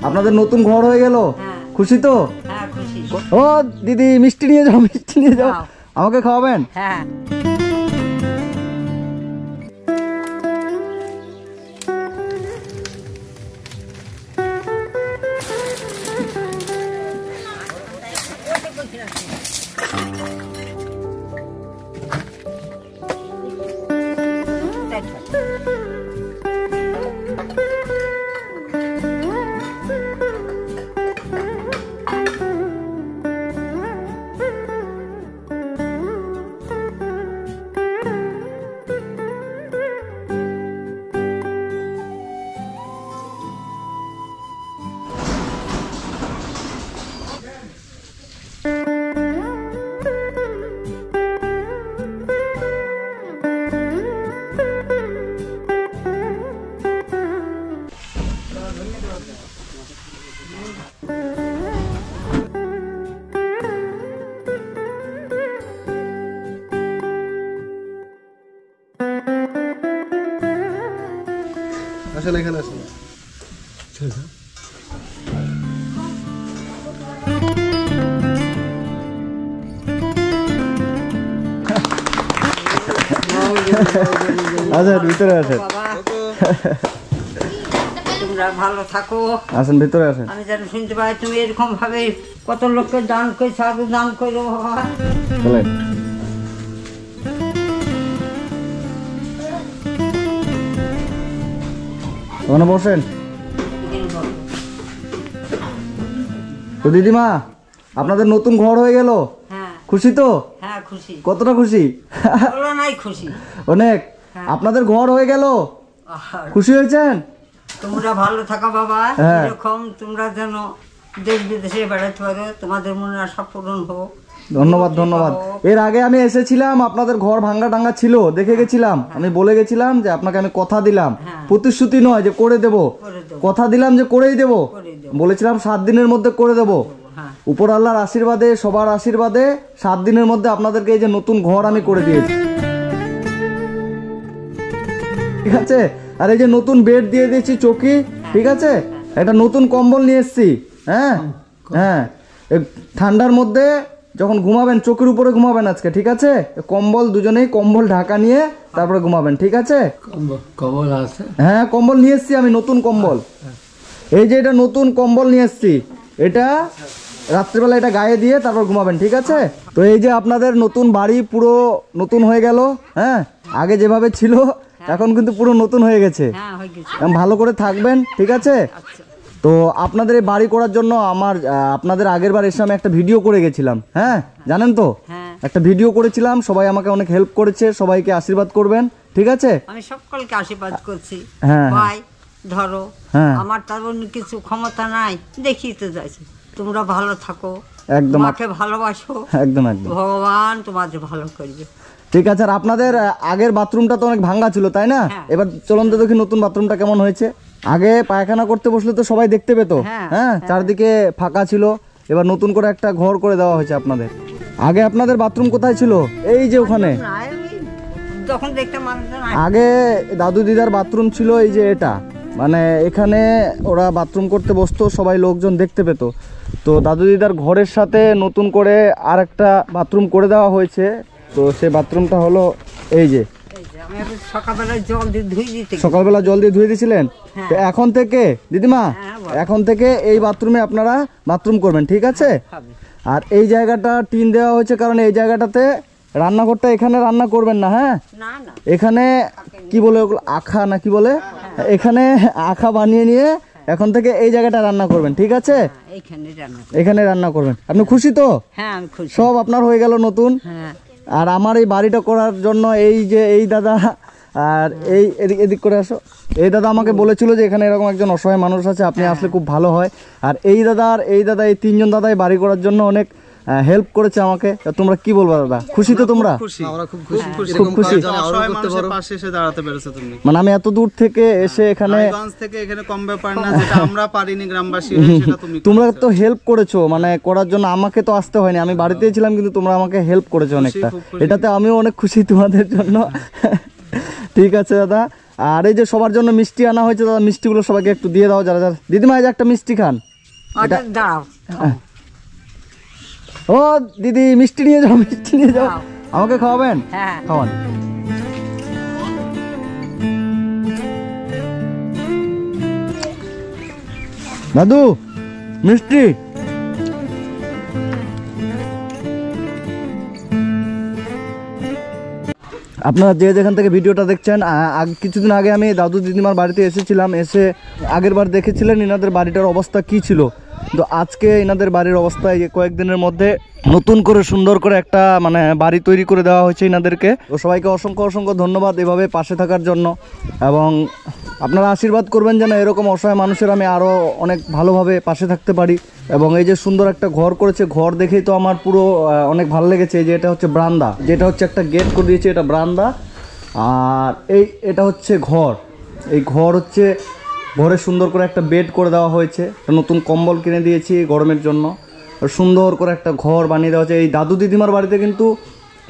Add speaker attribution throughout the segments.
Speaker 1: আপনাদের নতুন ঘর হয়ে গেল, খুশি তো?
Speaker 2: হ্যাঁ খুশি।
Speaker 1: ও দিদি মিষ্টি নিয়ে যাও, মিষ্টি নিয়ে যাও, আমাকে খাওয়াবেন?
Speaker 2: হ্যাঁ
Speaker 3: আসলে এখানে আসুন।
Speaker 1: আচ্ছা ভিতরে আসেন,
Speaker 2: তোমরা ভালো থাকো।
Speaker 1: আসেন ভিতরে আসেন।
Speaker 2: আমি যেন শুনতে পাই তুমি এরকম ভাবে কত লোককে দান করছো, আরো দান করো বাবা।
Speaker 1: বলেন। ওখানে বসেন। তো দিদিমা আপনাদের নতুন ঘর হয়ে গেল,
Speaker 2: হ্যাঁ
Speaker 1: খুশি তো?
Speaker 2: হ্যাঁ খুশি।
Speaker 1: কতটা খুশি?
Speaker 2: বলো নাই খুশি
Speaker 1: অনেক। আপনাদের ঘর হয়ে গেল,
Speaker 2: আর
Speaker 1: খুশি হয়েছেন?
Speaker 2: তোমরা ভালো থাকো বাবা,
Speaker 1: হ্যাঁ।
Speaker 2: এরকম তোমরা যেন দেশ বিদেশে বেড়াতে পারো, তোমাদের মনে আশা পূরণ হোক।
Speaker 1: ধন্যবাদ ধন্যবাদ। এর আগে আমি এসেছিলাম, আপনাদের ঘর ভাঙ্গা টাঙ্গা ছিল, দেখে গেছিলাম। আমি বলে গেছিলাম যে আপনাকে আমি কথা দিলাম, প্রতিশ্রুতি নয় যে করে দেব, কথা দিলাম যে করেই দেব। বলেছিলাম 7 দিনের মধ্যে করে দেব। উপর আল্লাহর আশীর্বাদে, সবার আশীর্বাদে 7 দিনের মধ্যে আপনাদেরকে এই যে নতুন ঘর আমি করে দিয়েছি, ঠিক আছে? আর এই যে নতুন বেড দিয়ে দিয়েছি, চৌকি, ঠিক আছে? একটা নতুন কম্বল নিয়ে এসেছি। হ্যাঁ হ্যাঁ, ঠান্ডার মধ্যে যখন ঘুমাবেন চোখের উপরে ঘুমাবেন আজকে, ঠিক আছে? কম্বল দুজনেই কম্বল ঢাকা নিয়ে তারপরে ঘুমাবেন, ঠিক আছে?
Speaker 3: কম্বল আছে?
Speaker 1: হ্যাঁ কম্বল নিয়ে এসেছি আমি, নতুন কম্বল। এই যে এটা নতুন কম্বল নিয়ে এসেছি, এটা রাত্রিবেলা এটা গায়ে দিয়ে তারপর ঘুমাবেন, ঠিক আছে? তো এই যে আপনাদের নতুন বাড়ি পুরো নতুন হয়ে গেল। হ্যাঁ, আগে যেভাবে ছিল এখন কিন্তু পুরো নতুন হয়ে গেছে। ভালো করে থাকবেন, ঠিক আছে? তো আপনাদের এই বাড়ি করার জন্য আপনাদের আগের বার এসে আমি একটা ভিডিও করে গেছিলাম। হ্যাঁ জানেন তো, একটা ভিডিও করেছিলাম, সবাই আমাকে অনেক হেল্প করেছে। সবাইকে আশীর্বাদ করবেন, ঠিক আছে?
Speaker 2: আমি সকলকে আশীর্বাদ করছি।
Speaker 1: হ্যাঁ
Speaker 2: ভাই ধরো,
Speaker 1: হ্যাঁ
Speaker 2: আমার তার কিছু ক্ষমতা নাই, দেখিয়ে তো যাইছে। তোমরা ভালো থাকো,
Speaker 1: একদম,
Speaker 2: মাকে ভালোবাসো,
Speaker 1: একদম একদম,
Speaker 2: ভগবান তোমাদের ভালো করবে,
Speaker 1: ঠিক আছে? আর আপনাদের আগের বাথরুমটা তো অনেক ভাঙ্গা ছিল, তাই না? এবার চলুন তো দেখি নতুন বাথরুমটা কেমন হয়েছে। আগে পায়খানা করতে বসলে তো সবাই দেখতে পেত, হ্যাঁ, চারদিকে ফাঁকা ছিল। এবার নতুন করে একটা ঘর করে দেওয়া হয়েছে আপনাদের। আগে আপনাদের বাথরুম কোথায় ছিল? এই যে ওখানে।
Speaker 2: যখন দেখতে
Speaker 1: আগে দাদু দিদার বাথরুম ছিল এই যে এটা, মানে এখানে ওরা বাথরুম করতে বসতো, সবাই লোকজন দেখতে পেত। তো দাদু দিদার ঘরের সাথে নতুন করে আর একটা বাথরুম করে দেওয়া হয়েছে। তো সেই বাথরুমটা হলো এই যে,
Speaker 2: সকালবেলা
Speaker 1: জল দিয়ে ধুয়ে দিয়েছিলেন। তো এখন থেকে দিদিমা, এখন থেকে এই বাথরুমে আপনারা বাথরুম করবেন, ঠিক আছে? আর এই জায়গাটা টিন দেওয়া হয়েছে, কারণ এই জায়গাটাতে রান্নাঘরটা, এখানে রান্না করবেন না। হ্যাঁ, এখানে কি বলে ওগুলো, আখা না কি বলে, এখানে আখা বানিয়ে নিয়ে এখন থেকে এই জায়গাটা রান্না করবেন, ঠিক আছে? এখানে রান্না করবেন। আপনি খুশি তো?
Speaker 2: হ্যাঁ
Speaker 1: সব আপনার হয়ে গেল নতুন। আর আমার এই বাড়িটা করার জন্য এই যে এই দাদা, আর এই এদিক করে আসো, এই দাদা আমাকে বলেছিল যে এখানে এরকম একজন অসহায় মানুষ আছে, আপনি আসলে খুব ভালো হয়। আর এই দাদা এই 3জন দাদাই বাড়ি করার জন্য অনেক হেল্প করেছে আমাকে। তোমরা কি বলবা দাদা, খুশি তো তোমরা? খুব খুশি। মানে আমি এত দূর থেকে এসে এখানে,
Speaker 3: কম ব্যাপার না, যেটা আমরা পারিনি গ্রামবাসী,
Speaker 1: তোমরা তো হেল্প করেছো, মানে করার জন্য আমাকে তো আসতে হয়নি, আমি বাড়িতেই ছিলাম, কিন্তু তোমরা আমাকে হেল্প করেছো অনেকটা। এটাতে আমিও অনেক খুশি তোমাদের জন্য। ঠিক আছে দাদা, আর এই যে সবার জন্য মিষ্টি আনা হয়েছে, দাদা মিষ্টিগুলো সবাইকে একটু দিয়ে দাও যারা যারা। দিদিমা এই যে একটা মিষ্টি খান।
Speaker 2: ওটা দাও।
Speaker 1: ও দিদি মিষ্টি নিয়ে যাও, মিষ্টি নিয়ে যাও।
Speaker 2: দাও।
Speaker 1: আমাকে খাওয়াবেন?
Speaker 2: হ্যাঁ।
Speaker 1: খাওয়ান। দাদু মিষ্টি। আপনারা যে যেখান থেকে ভিডিওটা দেখছেন, কিছুদিন আগে আমি দাদু দিদিমার বাড়িতে এসেছিলাম, এসে আগের বার দেখেছিলেন ইনাদের বাড়িটার অবস্থা কি ছিল। তো আজকে ইনাদের বাড়ির অবস্থা এই কয়েকদিনের মধ্যে নতুন করে সুন্দর করে একটা মানে বাড়ি তৈরি করে দেওয়া হয়েছে ইনাদেরকে। তো সবাইকে অসংখ্য অসংখ্য ধন্যবাদ এভাবে পাশে থাকার জন্য, এবং আপনারা আশীর্বাদ করবেন যেন এরকম অসহায় মানুষের আমি আরও অনেক ভালোভাবে পাশে থাকতে পারি। এবং এই যে সুন্দর একটা ঘর করেছে, ঘর দেখেই তো আমার পুরো অনেক ভালো লেগেছে। এই যে এটা হচ্ছে ব্রান্দা, যেটা হচ্ছে একটা গেট করে দিয়েছে, এটা ব্রান্দা। আর এটা হচ্ছে ঘর। এই ঘর হচ্ছে, ঘরে সুন্দর করে একটা বেড করে দেওয়া হয়েছে, একটা নতুন কম্বল কিনে দিয়েছি গরমের জন্য। আর সুন্দর করে একটা ঘর বানিয়ে দেওয়া হয়েছে। এই দাদু দিদিমার বাড়িতে কিন্তু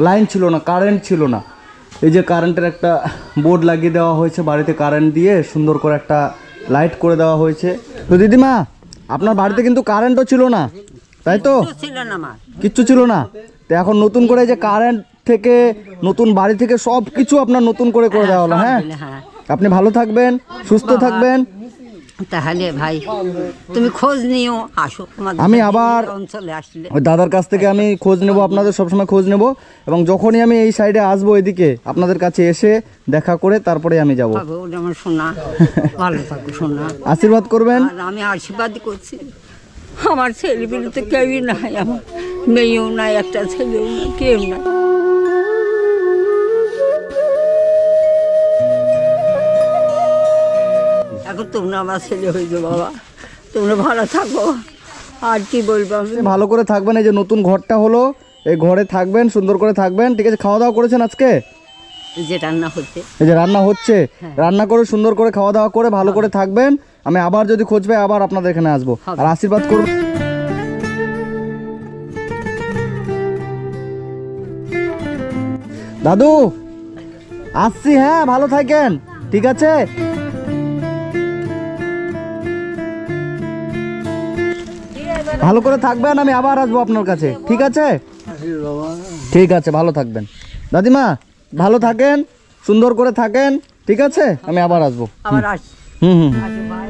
Speaker 1: লাইন ছিল না, কারেন্ট ছিল না। এই যে কারেন্টের একটা বোর্ড লাগিয়ে দেওয়া হয়েছে, বাড়িতে কারেন্ট দিয়ে সুন্দর করে একটা লাইট করে দেওয়া হয়েছে। তো দিদিমা আপনার বাড়িতে কিন্তু কারেন্টও ছিল না, তাই তো?
Speaker 2: কিছু ছিল না আমার।
Speaker 1: কিচ্ছু ছিল না। তো এখন নতুন করে যে কারেন্ট থেকে, নতুন বাড়ি থেকে সব কিছু আপনার নতুন করে দেওয়া হলো। হ্যাঁ,
Speaker 2: হ্যাঁ।
Speaker 1: আপনি ভালো থাকবেন, সুস্থ থাকবেন।
Speaker 2: তাহলে ভাই তুমি খোঁজ নিও, আসো তোমাদের
Speaker 1: আমি আবার
Speaker 2: অঞ্চলে আসলে।
Speaker 1: ওই দাদার কাছ থেকে আমি খোঁজ নেব, আপনাদের সবসময় খোঁজ নেব। এবং যখনই আমি এই সাইডে আসবো এদিকে আপনাদের কাছে এসে দেখা করে তারপরে আমি যাব।
Speaker 2: হবে ওটা আমার শোনা, ভালো থাকো শোনা,
Speaker 1: আশীর্বাদ করবেন।
Speaker 2: আর আমি আশীর্বাদ করছি। আমার ছেলেপিলে তো কেউই নাই, আমার মেয়েও নাই, একটা ছেলেও নাই, কেউ নাই। এখন তোমরা আমার ছেলে হয়েছো বাবা, তোমরা ভালো থাকো। আর কি বলবো আমি।
Speaker 1: ভালো করে থাকবেন। এই যে নতুন ঘরটা হলো, এই ঘরে থাকবেন, সুন্দর করে থাকবেন। ঠিক আছে, খাওয়া দাওয়া করেছেন আজকে?
Speaker 2: যে রান্না হচ্ছে,
Speaker 1: এই যে রান্না হচ্ছে, রান্না করে সুন্দর করে খাওয়া দাওয়া করে ভালো করে থাকবেন। আমি আবার যদি খোঁজ পাই আবার আপনাদের এখানে আসবো, আর আশীর্বাদ করব। দাদু আসছি, হ্যাঁ ভালো থাকেন, ঠিক আছে? ভালো করে থাকবেন, আমি আবার আসবো আপনার কাছে, ঠিক আছে? ঠিক আছে, ভালো থাকবেন। দাদিমা ভালো থাকেন, সুন্দর করে থাকেন, ঠিক আছে? আমি আবার আসবো।
Speaker 2: আবার আসি।
Speaker 1: হুম হুম।
Speaker 2: আসো ভাই।